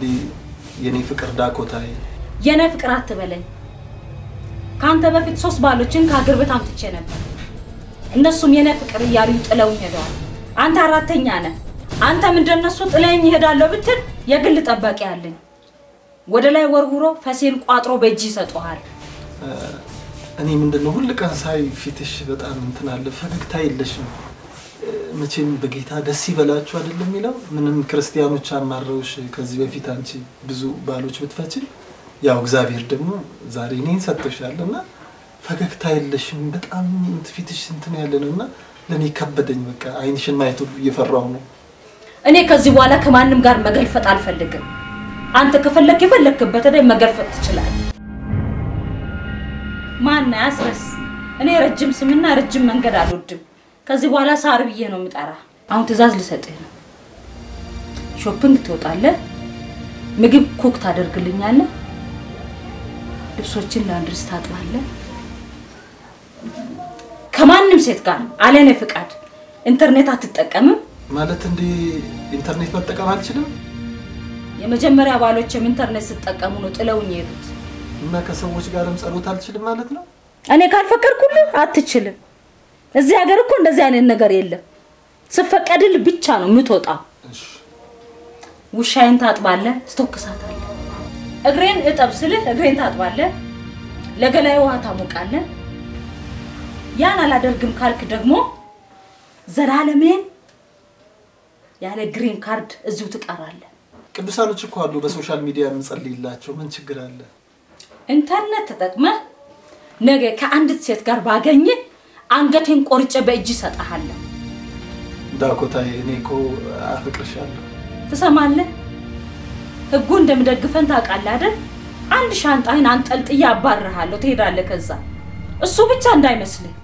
እንግዲህ የኔ ፍቅር ዳኮታይ የኔ ፍቅር አትበለኝ ካንተ በፊት 3 ባሎችን ከአገር ቤት አምጥቼ ነበር እነሱም የኔ ፍቅር እያሉ ጥለውኝ ሄደዋል አንተ አራተኛ ነህ አንተ ምንድነው እሱ ጥለኝ ይሄዳል ብትል የግል ጠባቂ ያለኝ ወደ ላይ ወርውሮ ፈሴን ቋጥሮ በእጅ ይሰጣል እኔ ምንድነው ሁሉ ቀን ሳይ ፊትሽ በጣም እንትን አለ ፈገግታ የለሽም መቼም በጌታ ደስ ይበላችሁ አይደለም ይላል ምንም ክርስቲያኖች አማረውሽ ከዚህ በፊት አንቺ ብዙ ባሎች ብትፈቺ ያው እግዚአብሔር ደግሞ ዛሬ እኔን ሰጥቶሻልና ፈገግታ የለሽም በጣም ፊትሽ እንትን ያለነውና ለኔ ከበደኝ በቃ አይንሽን ማየት እየፈራው ነው እኔ ከዚህ በኋላ ከማንንም ጋር መገልፈጥ አልፈልግም አንተ ከፈለክ ይፈልክበት አይደል መገልፈጥ ትችላለህ ማን ያስረስ እኔ ረጅም ስምና ረጅም መንገድ አልወድም ከዚህ በኋላ ሳር ብዬ ነው ምጣራ አሁን ትዛዝ ልሰጥህ ነው ሾፒንግ ትወጣለህ ምግብ ኩክ ታደርግልኛለህ ልብሶችን ላንድሪስ ታጥባለህ ከማንንም ሴት ጋር አለኔ ፍቃድ ኢንተርኔት አትጠቀምም ማለት እንዴ ኢንተርኔት መጠቀም አልችልም የመጀመሪያ ባሎችም ኢንተርኔት ሲጠቀሙ ነው ጥለውኝ ይሄዱት እና ከሰዎች ጋርም ጸሎት አልችልም ማለት ነው እኔ ካልፈቀድኩልህ አትችልም እዚህ ሀገር እኮ እንደዚህ አይነት ነገር የለም ስፈቀድል ብቻ ነው ምትወጣው እሺ ውሻዬን ታጥባለህ ስተክሳታለህ እግሬን እጠብስልህ እግሬን ታጥባለህ ለገላዬ ውሃ ታሞቃለህ ያን አላደርግም ካልክ ደግሞ ዘላለሜን ያለ ግሪን ካርድ እዚሁ ትቀራለህ ቅዱሳኖች እኮ አሉ በሶሻል ሚዲያ እንጸልይላቸው ምን ችግር አለ ኢንተርኔት ተጠቅመህ ነገ ከአንዲት ሴት ጋር ባገኘ አንገቴን ቆርጬ በእጅ ሰጣሃለሁ ዳኮታይ እኔኮ አፍቅርሻለሁ ትሰማለህ ህጉ እንደምደግፈን ታውቃለህ አይደል አንድ ሻንጣህን አንጠልጥዬ አባርሃለሁ ትሄዳለህ ከዛ እሱ ብቻ እንዳይመስልህ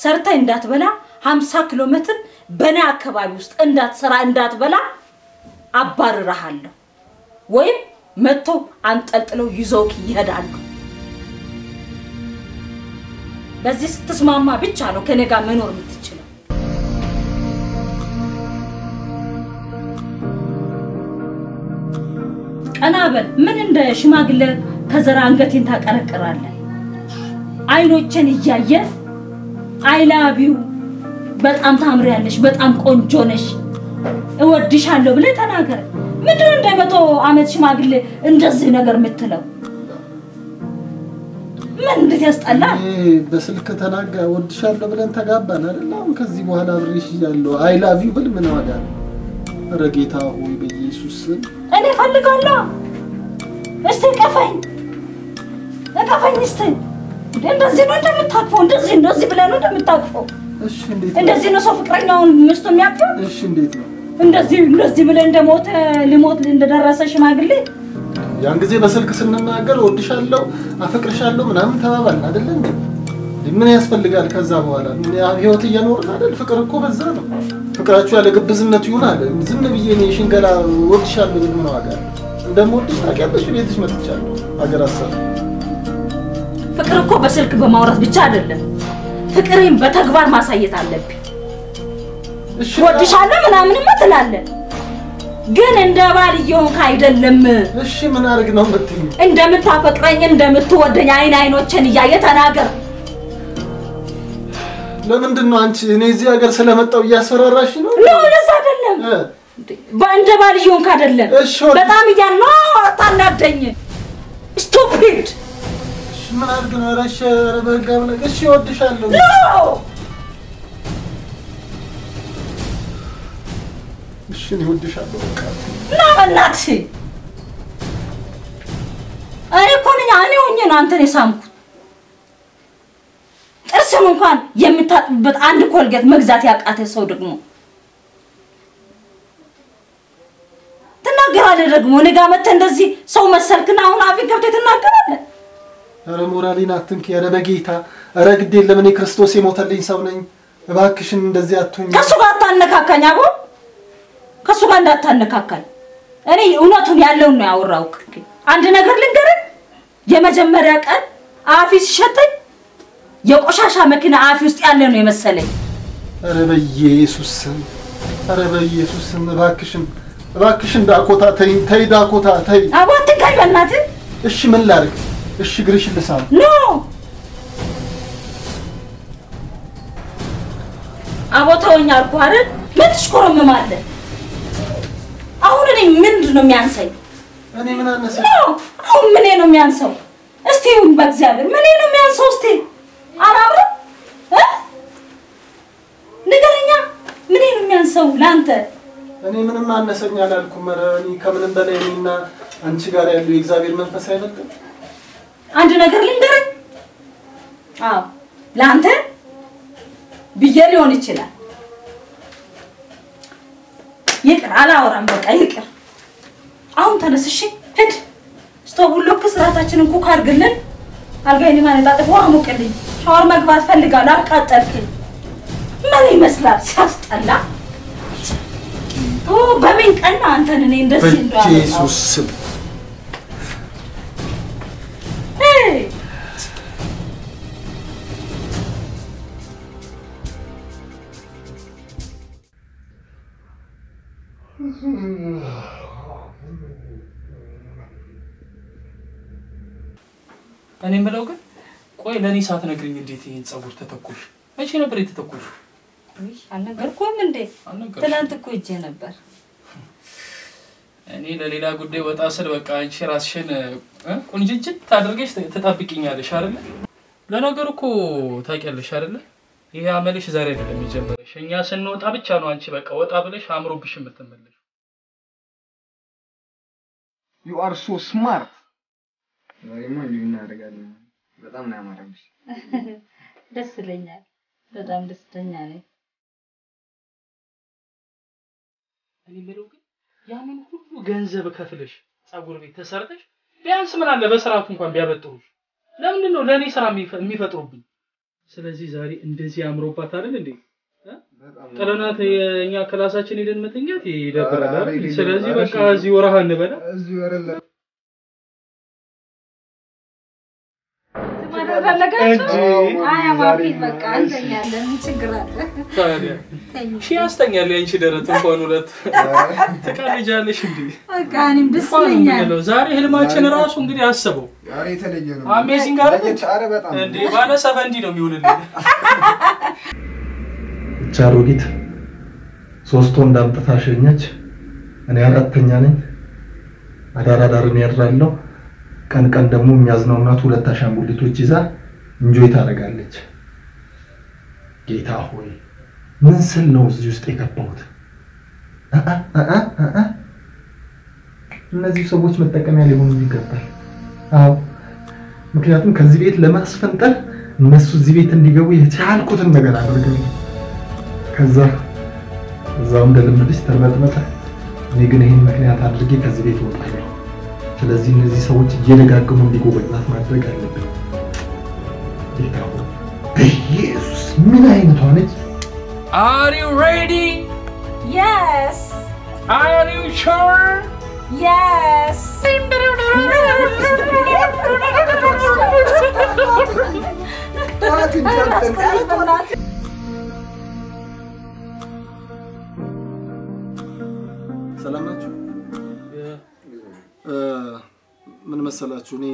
ሰርተህ እንዳትበላ 50 ኪሎ ሜትር በእኔ አካባቢ ውስጥ እንዳትሰራ እንዳትበላ አባርሃለሁ ወይም መጥቶ አንጠልጥለው ይዘውክ ይሄዳሉ በዚህ ስትስማማ ብቻ ነው ከኔ ጋር መኖር የምትችለው ቀናበል ምን እንደ ሽማግሌ ከዘራ አንገቴን ታቀረቅራለህ አይኖችን እያየ አይ ላቭ ዩ በጣም ታምሪያለሽ በጣም ቆንጆ ነሽ እወድሻለሁ ብለህ ተናገር ምንድነው እንደመቶ አመት ሽማግሌ እንደዚህ ነገር የምትለው ምን እንደተስጠላ በስልክ ተናጋ እወድሻለሁ ብለን ተጋባን አይደል አሁን ከዚህ በኋላ አብሬሽ ይያለሁ አይ ላቭ ዩ ብል ምን ዋጋ ረጌታ ሆይ በኢየሱስ እኔ ፈልጋለሁ እስቲ ከፈኝ እስቲ እንደዚህ ነው እንደምታቅፈው እንደዚህ ብለህ ነው እንደምታቅፈው እሺ እንዴት እንደዚህ ነው ሰው ፍቅረኛውን ሚስቱ የሚያቅፈው እሺ እንዴት ነው እንደዚህ ብለህ እንደሞተ ሊሞት እንደደረሰ ሽማግሌ ያን ጊዜ በስልክ ስንናገር እወድሻለሁ አፈቅርሻለሁ ምናምን ተባባልን አይደል እንዴ ምን ያስፈልጋል ከዛ በኋላ ህይወት እየኖርን አይደል ፍቅር እኮ በዛ ነው ፍቅራችሁ ያለ ግብዝነት ይሆናል ዝም ብዬ ነው ሽንገላ እወድሻለሁ ምን ዋጋ እንደምወድሽ ታውቂያለሽ ቤትሽ መጥቻለሁ ሀገር አሰብ ፍቅር እኮ በስልክ በማውራት ብቻ አይደለም ፍቅሬን በተግባር ማሳየት አለብኝ እሺ ወድሻለሁ ምናምንማ ትላለህ ግን እንደ ባልየው አይደለም እሺ ምን አርግ ነው የምትይኝ እንደምታፈቅረኝ እንደምትወደኝ አይኖችን እያየ ተናገር ለምንድነው አንቺ እኔ እዚህ ሀገር ስለመጣው እያስፈራራሽ ነው ለዛ አይደለም በእንደ ባልየው አይደለም በጣም እያለው ታናደኝ ስቱፒድ ምን አርግ ነው ረሽ ረበጋም ነገር እሺ እወድሻለሁ እሺ ነው እወድሻለሁ በቃ ናበናክሲ አሬ ኮንኛ እኔ ሆኜ ነው አንተን የሳምኩት ጥርስም እንኳን የምታጥብበት አንድ ኮልጌት መግዛት ያቃተ ሰው ደግሞ ተናገራለህ ደግሞ እኔ ጋር መተ እንደዚህ ሰው መሰልክና አሁን አፍን ገብተህ ተናገራለህ አረ ሞራሊን አትንኪ አረ በጌታ አረ ግድ የለም እኔ ክርስቶስ የሞተልኝ ሰው ነኝ እባክሽን እንደዚህ አትሁኝ ከሱ ጋር ታነካካኝ አቦ ከሱ ጋር እንዳታነካካኝ እኔ እውነቱን ያለውን ነው ያወራው አንድ ነገር ልንገርህ የመጀመሪያ ቀን አፊስ ሸጠኝ የቆሻሻ መኪና አፊ ውስጥ ያለ ነው የመሰለኝ አረ በኢየሱስ ስም እባክሽን እባክሽ እንዳኮታ ተይ ዳኮታ ተይ አባቴ ካይ በእናትህ እሺ ምን ላድርግ እሺ ግርሽ ልሳም ኖ አቦታውኛ አልኩ አይደል ምን ትሽኮረመማለህ አሁን እኔ ምንድነው የሚያንሰኝ እኔ ምን አነሰኝ አሁን ምን ነው የሚያንሰው እስቲ ይሁን በእግዚአብሔር ምን ነው የሚያንሰው እስቲ አላብረ ንገረኛ ምን ነው የሚያንሰው ላንተ እኔ ምንም አነሰኝ አላልኩም እኔ ከምንም በላይ እኔና አንቺ ጋር ያለው የእግዚአብሔር መንፈስ አይበልጥም አንድ ነገር ልንገርህ አዎ ላንተ ብዬ ሊሆን ይችላል ይቅር አላወራም በቃ ይቅር አሁን ተነስሽ ሂድ ስቶቡን ሎክ ስራታችንን ኩክ አድርግልን አልጋዬን ማነጣጠፍ ውሃ ሙቅልኝ ሻወር መግባት ፈልጋለሁ አቃጠልኩኝ ምን ይመስላል ሲያስጠላ በምን ቀን አንተን እኔ እንደዚህ እንደው ኢየሱስ እኔ የምለው ግን ቆይ ለኔ ሳትነግሪኝ እንዴት ይሄን ጸጉር ተተኩሽ መቼ ነበር የተተኩሽ ወይ አልነገርኩም እንዴ ትላንት እኮ እጄ ነበር እኔ ለሌላ ጉዳይ ወጣ ስል በቃ አንቺ ራስሽን ቁንጅጅት ታድርገሽ ተጣብቂኛለሽ አይደል ለነገሩ እኮ ታውቂያለሽ አይደል ይሄ አመልሽ ዛሬ አይደለም የጀመረሽ እኛ ስንወጣ ብቻ ነው አንቺ በቃ ወጣ ብለሽ አምሮብሽ የምትመለሽ You are so smart. ዛሬማ እንዲህ እናደርጋለን በጣም ነው ያማረብሽ ደስ ይለኛል በጣም ደስተኛ ነኝ እኔ የምለው ግን ያንን ሁሉ ገንዘብ ከፍለሽ ጸጉር ቤት ተሰርተሽ ቢያንስ ምን አለ በስራቱ እንኳን ቢያበጥሩሽ ለምንድን ነው ለኔ ስራ የሚፈጥሩብኝ ስለዚህ ዛሬ እንደዚህ አምሮባት አይደል እንዴ ቀለናት የኛ ክላሳችን ሄደን መተኛት ይደብራል አይደል ስለዚህ በቃ እዚህ ወራህ እንበላ እዚህ ወረለ አያ ማፊት በቃ አንተኛለን ችግር አለ ታዲያ ሺ ያስተኛል ያንቺ ደረት እንኳን ሁለት ተቃልጃለሽ እንዴ በቃ እኔም ደስ ይለኛል ዛሬ ህልማችን ራሱ እንግዲህ አስበው ዛሬ የተለየ ነው አሜዚንግ አይደል ኧረ በጣም እንዴ ባለ ሰፈንዲ ነው የሚሆንልኝ ቻሮጊት ሶስት ወንድ አምጥታ ሸኘች እኔ አራተኛ ነኝ አዳራዳርን ያድራለሁ ቀን ቀን ደግሞ የሚያዝነው እናቱ ሁለት አሻንጉሊቶች ይዛ እንጆይ ታደርጋለች ጌታ ሆይ ምን ስል ነው እዚህ ውስጥ የገባሁት እነዚህ ሰዎች መጠቀሚያ ሊሆኑ ይገባል አዎ ምክንያቱም ከዚህ ቤት ለማስፈንጠር እነሱ እዚህ ቤት እንዲገቡ የቻልኩትን ነገር አድርገው ከዛ እዛው እንደልምድሽ ተመጥመጠ እኔ ግን ይሄን ምክንያት አድርጌ ከዚህ ቤት ወጣለሁ ስለዚህ እነዚህ ሰዎች እየደጋገሙ እንዲጎበኛት ማድረግ አለብኝ ጌታው ኢየሱስ ምን አይነቷ ነች Are you ready? Yes Are you sure? Yes ሰላም ናችሁ ምን መሰላችሁ እኔ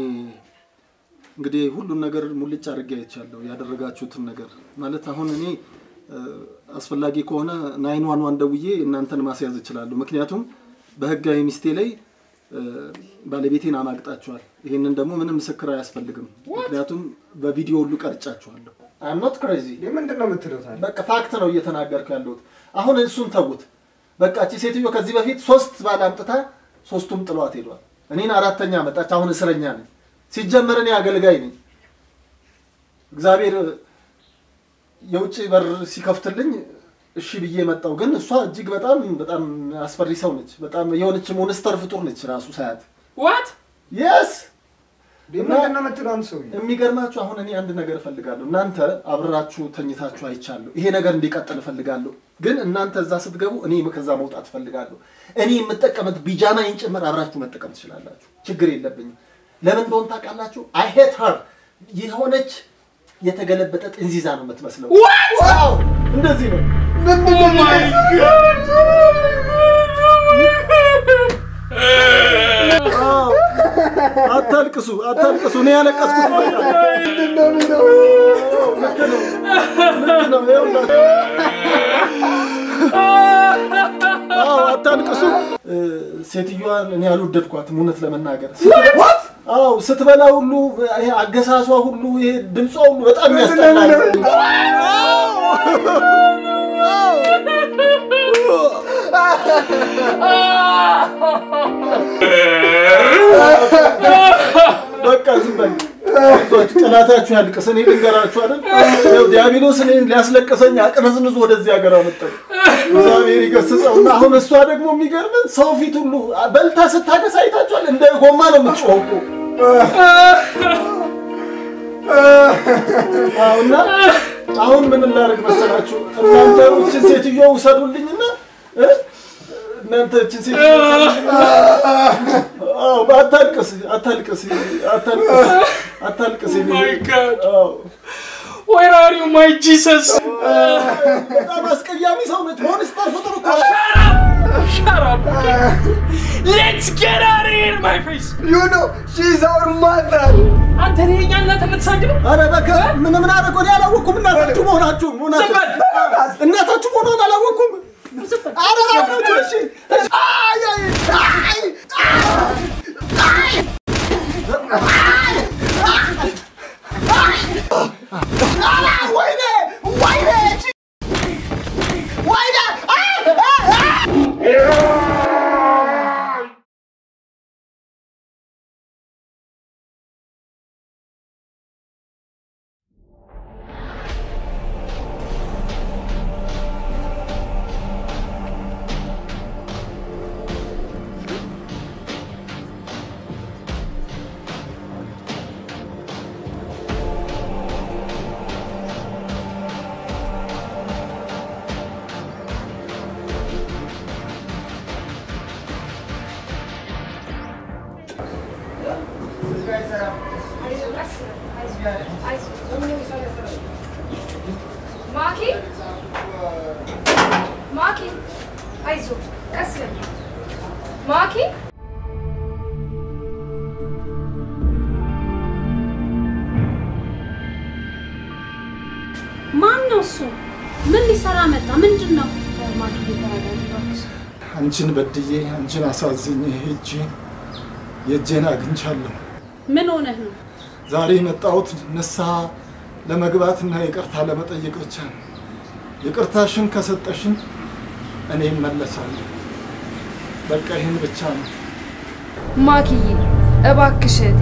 እንግዲህ ሁሉን ነገር ሙልጭ አድርጌ አይቻለሁ ያደረጋችሁትን ነገር ማለት አሁን እኔ አስፈላጊ ከሆነ 911 ደውዬ እናንተን ማስያዝ ይችላል ምክንያቱም በህጋዊ ሚስቴ ላይ ባለቤቴን አማግጣችኋል ይሄንን ደግሞ ምንም ምስክር አያስፈልግም ምክንያቱም በቪዲዮ ሁሉ ቀርጫችኋለሁ I'm not crazy ምንድነው የምትለው ታዲያ በቃ ፋክት ነው እየተናገርኩ ያለሁት አሁን እሱን ተውት በቃ እቺ ሴትዮ ከዚህ በፊት 3 ባል አምጥታ ሶስቱም ጥሏት ሄዷል እኔን አራተኛ መጣች አሁን እስረኛ ነኝ ሲጀመር እኔ አገልጋይ ነኝ እግዚአብሔር የውጭ በር ሲከፍትልኝ እሺ ብዬ መጣው ግን እሷ እጅግ በጣም አስፈሪ ሰው ነች በጣም የሆነች ሞንስተር ፍጡር ነች ራሱ ሳያት What? Yes ምንድነው የምትለው ሰው የሚገርማችሁ አሁን እኔ አንድ ነገር ፈልጋለሁ እናንተ አብራችሁ ተኝታችሁ አይቻለሁ ይሄ ነገር እንዲቀጥል ፈልጋለሁ ግን እናንተ እዛ ስትገቡ እኔ ከዛ መውጣት ፈልጋለሁ እኔ የምጠቀመት ቢጃማ እንጭምር አብራችሁ መጠቀም ትችላላችሁ ችግር የለብኝም ለምን እንደሆነ ታውቃላችሁ I hate her የሆነች የተገለበጠ ጥንዚዛ ነው የምትመስለው እንደዚህ ነው Oh my god አታልቅሱ እኔ ያለቀስኩት አታልቅሱ ሴትዮዋን እኔ ያልወደድኳትም እውነት ለመናገር ስትበላ ሁሉ ይሄ አገሳሷ ሁሉ ይሄ ድምጿ ሁሉ በጣም ያስጠላል በቃ ዝም በል ጠላታችሁ ያልቅስ እኔ ልንገራችሁ አይደል ያው ዲያብሎስ እኔ ሊያስለቅሰኝ አቅነዝንዙ ወደዚህ ሀገር አመጣኝ እግዚአብሔር ይገስጸውና አሁን እሷ ደግሞ የሚገርም ሰው ፊት ሁሉ በልታ ስታገሳ አይታችኋል እንደ ጎማ ነው የምትጮህቁ አሁንና አሁን ምን እናደርግ መሰላችሁ እናንተ እቺን ሴትዮ ውሰዱልኝና እናንተ እቺን ሴትዮ አታልቅስ my god where are you my Jesus በጣም አስቀያሚ ሰው ነች ሞንስተር ፍጡር እኮ shut up let's get out of here my face You know, she's our mother. አንተ ነኛ እናንተ የምትሳደው አረ በቃ ምን አደረገው ያላወኩም እናታችሁ መሆናችሁ እናታችሁ መሆኗን አላወኩም አረ አባቱ እሺ አይ Maki, aizu, kasya. Maki? ማን ነው እሱ? ምን ሊሰራ መጣ? ምንድነው? ማኪ ተረጋግጥ። አንቺን በድዬ አንቺን አሳዝኜ ሄጄ የጄና አግኝቻለሁ። ምን ሆነህ ነው? ዛሬ የመጣሁት ንስሐ ለመግባትና ይቅርታ ለመጠየቅ ብቻ ነው። ይቅርታሽን ከሰጠሽን እኔ እመለሳለሁ። በቃ ይሄን ብቻ ነው። ማኪዬ እባክሽ እህቴ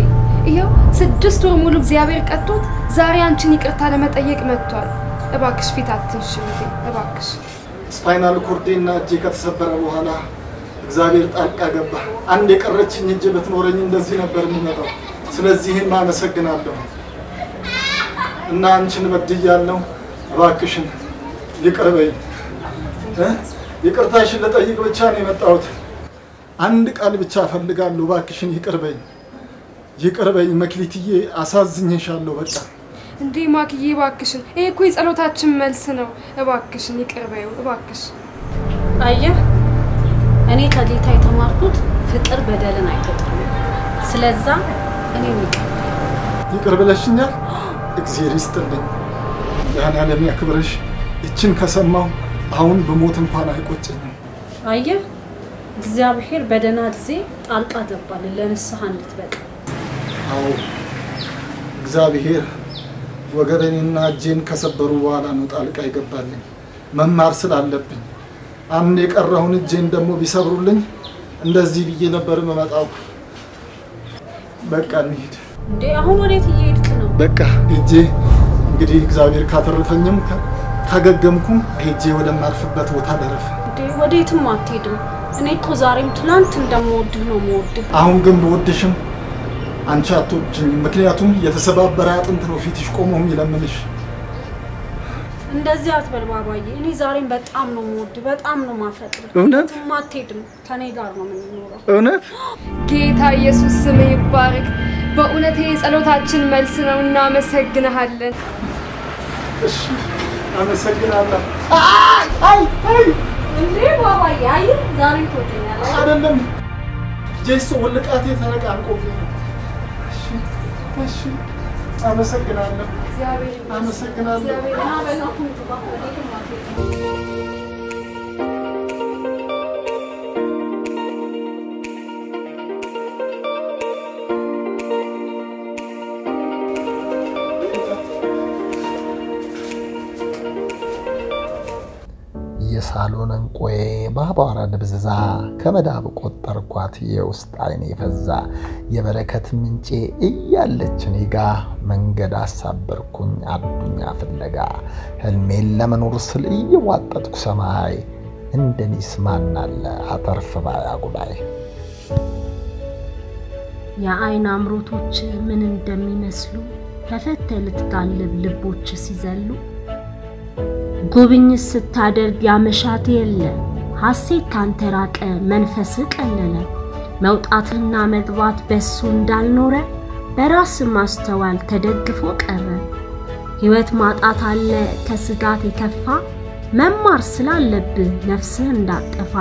ይሄው 6 ወር ሙሉ እግዚአብሔር ቀጥቶት ዛሬ አንቺን ይቅርታ ለመጠየቅ መጥቷል። እባክሽ ፊት አትንሽ እህቴ እባክሽ። ስፓይናል ኮርዴና እጄ ከተሰበረ በኋላ እግዚአብሔር ጣልቃ ገባ። አንድ የቀረችኝ እጄ ብትኖረኝ እንደዚህ ነበር የሚመጣው። ስለዚህም አመሰግናለሁ እና አንቺን በድያለሁ። እባክሽን ይቅር በይ። ይቅርታሽን ልጠይቅ ብቻ ነው የመጣሁት። አንድ ቃል ብቻ ፈልጋለሁ። እባክሽን ይቅር በይ። ይቅር በይ መክሊትዬ፣ አሳዝኜሻለሁ። በቃ እንዴ ማኪዬ እባክሽን፣ ይሄ እኮ የጸሎታችን መልስ ነው። እባክሽን ይቅር በይው እባክሽ። አየህ እኔ ከጌታ የተማርኩት ፍቅር በደልን አይቆጥርም። ስለዛ እኔ ይቅር ብለሽኛል። እግዚአብሔር ይስጥልኝ። ያን ዓለም ያክብርሽ። እችን ከሰማው አሁን በሞት እንኳን አይቆጨኝም። አየህ እግዚአብሔር በደና ጊዜ ጣልቃ ገባል ለንስሐ እንድትበቃ። አዎ እግዚአብሔር ወገቤንና እጄን ከሰበሩ በኋላ ነው ጣልቃ ይገባልኝ። መማር ስላለብኝ አንድ የቀረውን እጄን ደግሞ ቢሰብሩልኝ እንደዚህ ብዬ ነበር መመጣው። በቃ እንሂድ። እንዴ አሁን ወዴት እየሄድክ ነው? በቃ እጄ እንግዲህ እግዚአብሔር ካተረፈኝም ካገገምኩም ሄጄ ወደማርፍበት ቦታ ደረፈ። እንዴ ወዴትም አትሄድም። እኔ እኮ ዛሬም ትናንት እንደምወድህ ነው የምወድህ። አሁን ግን በወድሽም አንቺ አትወጂኝም። ምክንያቱም የተሰባበረ አጥንት ነው ፊትሽ ቆሞ የሚለምንሽ። እንደዚህ አትበል ባባዬ። እኔ ዛሬም በጣም ነው የምወድህ፣ በጣም ነው የማፈቅርህ። እውነት አትሄድም፣ ከኔ ጋር ነው የምንኖረው። እውነት ጌታ ኢየሱስ ስም ይባረክ። በእውነት የጸሎታችን መልስ ነው። እናመሰግንሃለን። እሺ አመሰግናለሁ። እንዴ ባባዬ አይ ዛሬ ትወደኛለህ አይደለም ጄሱ ወልቃቴ ተነቃንቆብኝ እሺ አመሰግናለሁ አመሰግናለሁ የሳሎን እንቆዬ ባባራ ድብዝዛ ከመዳብ ቆጠርኳት የውስጥ አይኔ ፈዛ የበረከት ምንጬ እያለች ኔጋ መንገድ አሳበርኩኝ አዱኛ ፍለጋ ህልሜን ለመኖር ስል እየዋጠጥኩ ሰማይ እንደኒስ ማናለ አተርፍ ባያ ጉባኤ የአይን አምሮቶች ምን እንደሚመስሉ ተፈተልት ጋልብ ልቦች ሲዘሉ ጉብኝት ስታደርግ ያመሻት የለ ሐሴት ካንተ ራቀ መንፈስ ቀለለ መውጣትና መግባት በሱ እንዳልኖረ በራስ ማስተዋል ተደግፎ ቀረ ህይወት ማጣት አለ ከስጋት የከፋ መማር ስላለብህ ነፍስህ እንዳጠፋ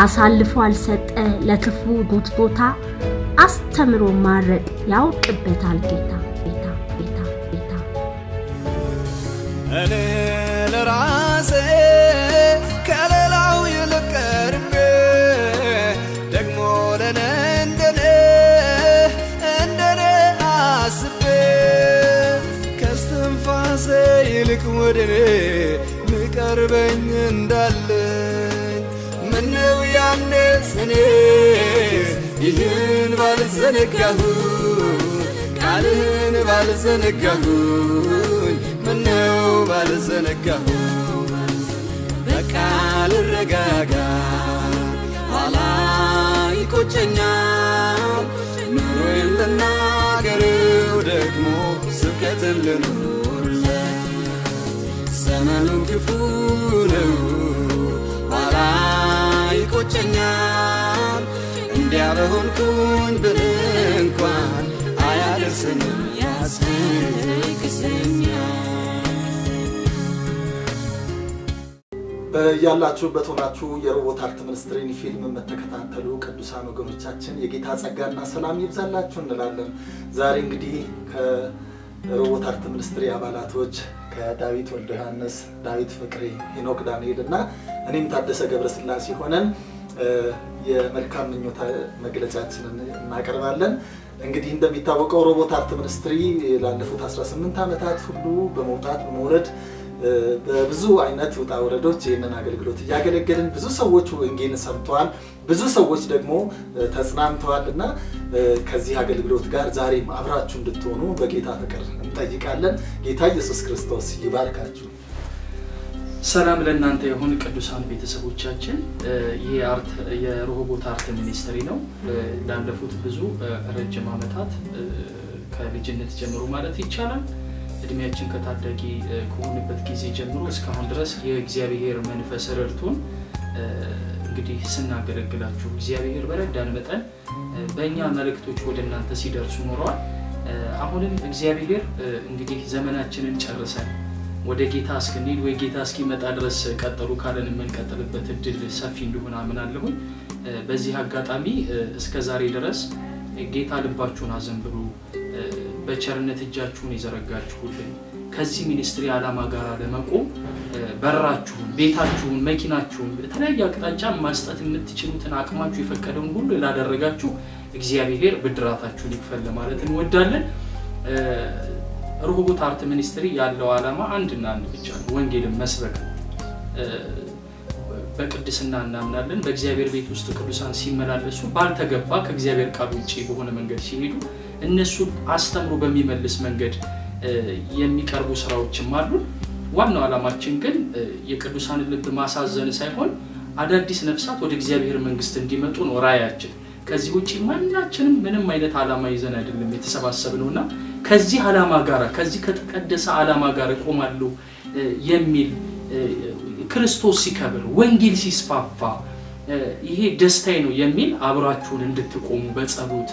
አሳልፎ አልሰጠ ለክፉ ጉትጎታ አስተምሮ ማረቅ ያውቅበታል ጌታ ለራሴ ከሌላው ይልቀርብ ደግሞ እንደኔ አስቤ ከስትንፋሴ ይልቅ ወደኔ ምቀርበኝ እንዳለኝ ምነው ያኔ እኔ ይህን ባልዘነጋሁ ቃልህን ባልዘነጋሁ ምነው ባልዘነጋሁ በቃል ረጋጋ ኋላ ይቆጨኛል ኑሮዬን ልናገረው ደግሞ ስብከትን ልኑርለት ዘመኑ ክፉ ነው ኋላ ይቆጨኛል እንዲያ በሆንኩኝ ብል እንኳን አያደርስንም ያስለቅሰኛል ያላችሁበት ሆናችሁ የሮቦት አርት ሚኒስትሪን ፊልም መተከታተሉ ቅዱሳን ወገኖቻችን የጌታ ጸጋና ሰላም ይብዛላችሁ እንላለን ዛሬ እንግዲህ ከሮቦት አርት ሚኒስትሪ አባላቶች ከዳዊት ወልደ ዮሐንስ ዳዊት ፍቅሬ ሄኖክ ዳንኤልና እኔም ታደሰ ገብረስላሴ ሆነን የመልካም ምኞት መግለጫችንን እናቀርባለን እንግዲህ እንደሚታወቀው ሮቦት አርት ሚኒስትሪ ላለፉት 18 ዓመታት ሁሉ በመውጣት በመውረድ በብዙ አይነት ውጣ ወረዶች የነን አገልግሎት ያገለገልን ብዙ ሰዎች ወንጌልን ሰምተዋል ብዙ ሰዎች ደግሞ ተጽናንተዋልና ከዚህ አገልግሎት ጋር ዛሬም አብራችሁ እንድትሆኑ በጌታ ፍቅር እንጠይቃለን ጌታ ኢየሱስ ክርስቶስ ይባርካችሁ ሰላም ለእናንተ ይሁን ቅዱሳን ቤተሰቦቻችን ይሄ አርት የሮቦት አርት ሚኒስትሪ ነው ላለፉት ብዙ ረጅም ዓመታት ከልጅነት ጀምሮ ማለት ይቻላል እድሜያችን ከታዳጊ ከሆነበት ጊዜ ጀምሮ እስካሁን ድረስ የእግዚአብሔር መንፈስ ረድቶን እንግዲህ ስናገለግላችሁ እግዚአብሔር በረዳን መጠን በእኛ መልእክቶች ወደናንተ ሲደርሱ ኖረዋል አሁንም እግዚአብሔር እንግዲህ ዘመናችንን ጨርሰን ወደ ጌታ እስክንሄድ ወይ ጌታ እስኪመጣ ድረስ ቀጠሉ ካለን የምንቀጥልበት እድል ሰፊ እንደሆነ አምናለሁ በዚህ አጋጣሚ እስከ ዛሬ ድረስ ጌታ ልባችሁን አዘንብሉ በቸርነት እጃችሁን ይዘረጋችሁልን ከዚህ ሚኒስትሪ ዓላማ ጋር ለመቆም በራችሁን ቤታችሁን መኪናችሁን በተለያየ አቅጣጫ ማስጠት የምትችሉትን አቅማችሁ የፈቀደውን ሁሉ ላደረጋችሁ እግዚአብሔር ብድራታችሁን ይክፈል ማለት እንወዳለን ሮቦት አርት ሚኒስትሪ ያለው ዓላማ አንድና አንድ ብቻ ነው ወንጌልን መስበክ በቅድስና እናምናለን በእግዚአብሔር ቤት ውስጥ ቅዱሳን ሲመላለሱ ባልተገባ ከእግዚአብሔር ቃል ውጪ በሆነ መንገድ ሲሄዱ እነሱ አስተምሮ በሚመልስ መንገድ የሚቀርቡ ስራዎችም አሉ ዋናው ዓላማችን ግን የቅዱሳን ልብ ማሳዘን ሳይሆን አዳዲስ ነፍሳት ወደ እግዚአብሔር መንግስት እንዲመጡ ነው ራያችን ከዚህ ውጪ ማንኛችንም ምንም አይነት ዓላማ ይዘን አይደለም የተሰባሰብነውና ከዚህ ዓላማ ጋር ከዚህ ከተቀደሰ ዓላማ ጋር ቆማሉ የሚል ክርስቶስ ሲከብር ወንጌል ሲስፋፋ ይሄ ደስታዬ ነው የሚል አብራችሁን እንድትቆሙ በጸሎት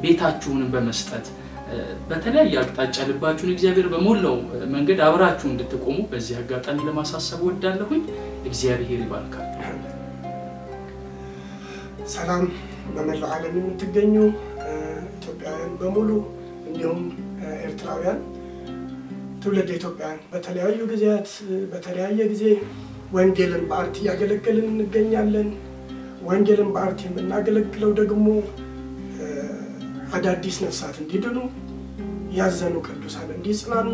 ቤታችሁን በመስጠት በተለያየ አቅጣጫ ልባችሁን እግዚአብሔር በሞላው መንገድ አብራችሁ እንድትቆሙ በዚህ አጋጣሚ ለማሳሰብ ወዳለሁኝ እግዚአብሔር ይባርካችሁ ሰላም በመላው ዓለም የምትገኙ ኢትዮጵያውያን በሙሉ እንዲሁም ኤርትራውያን ትውልደ ኢትዮጵያውያን በተለያዩ ጊዜያት በተለያየ ጊዜ ወንጌልን በአርት ያገለገልን እንገኛለን። ወንጌልን በአርት የምናገለግለው ደግሞ አዳዲስ ነፍሳት እንዲድኑ ያዘኑ ቅዱሳን እንዲጽናኑ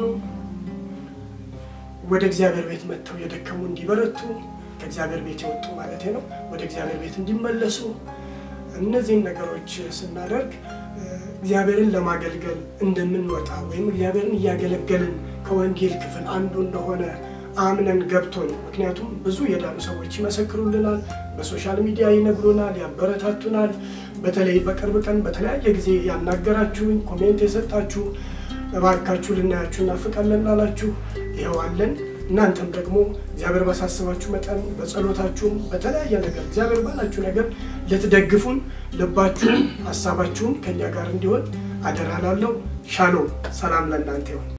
ወደ እግዚአብሔር ቤት መጥተው የደከሙ እንዲበረቱ ከእግዚአብሔር ቤት የወጡ ማለት ነው ወደ እግዚአብሔር ቤት እንዲመለሱ እነዚህን ነገሮች ስናደርግ እግዚአብሔርን ለማገልገል እንደምንወጣ ወይም እግዚአብሔርን ያገለገልን ከወንጌል ክፍል አንዱ እንደሆነ አምነን ገብቶን ምክንያቱም ብዙ የዳኑ ሰዎች ይመሰክሩልናል በሶሻል ሚዲያ ይነግሩናል ያበረታቱናል በተለይ በቅርብ ቀን በተለያየ ጊዜ ያናገራችሁኝ ኮሜንት የሰጣችሁ እባካችሁ ልናያችሁና ፍቃለን ላላችሁ ይሄዋለን እናንተም ደግሞ እግዚአብሔር ባሳስባችሁ መጠን በጸሎታችሁ በተለያየ ነገር እግዚአብሔር ባላችሁ ነገር ልትደግፉን ልባችሁ ሐሳባችሁ ከኛ ጋር እንዲሆን አደራላለሁ ሻሎም ሰላም ለእናንተ ይሁን